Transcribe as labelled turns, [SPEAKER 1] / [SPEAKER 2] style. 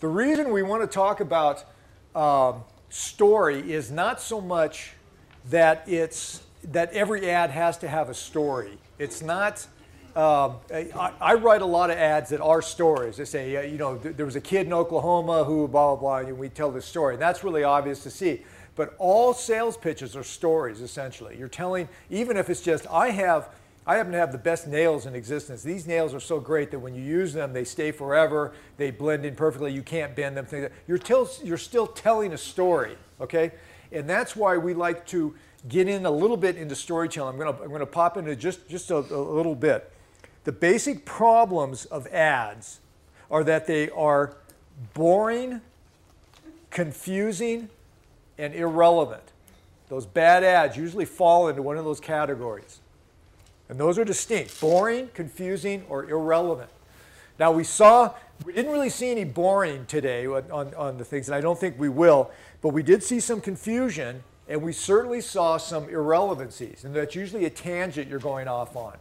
[SPEAKER 1] The reason we want to talk about story is not so much that every ad has to have a story. It's not. I write a lot of ads that are stories. They say, you know, there was a kid in Oklahoma who blah, blah, blah, and we tell this story. And that's really obvious to see. But all sales pitches are stories, essentially. You're telling, even if it's just, I happen to have the best nails in existence. These nails are so great that when you use them, they stay forever. They blend in perfectly. You can't bend them. Things like that. You're still telling a story, okay? And that's why we like to get in a little bit into storytelling. I'm gonna pop into just a little bit. The basic problems of ads are that they are boring, confusing, and irrelevant. Those bad ads usually fall into one of those categories. And those are distinct: boring, confusing, or irrelevant. Now we didn't really see any boring today on the things, and I don't think we will, but we did see some confusion, and we certainly saw some irrelevancies, and that's usually a tangent you're going off on.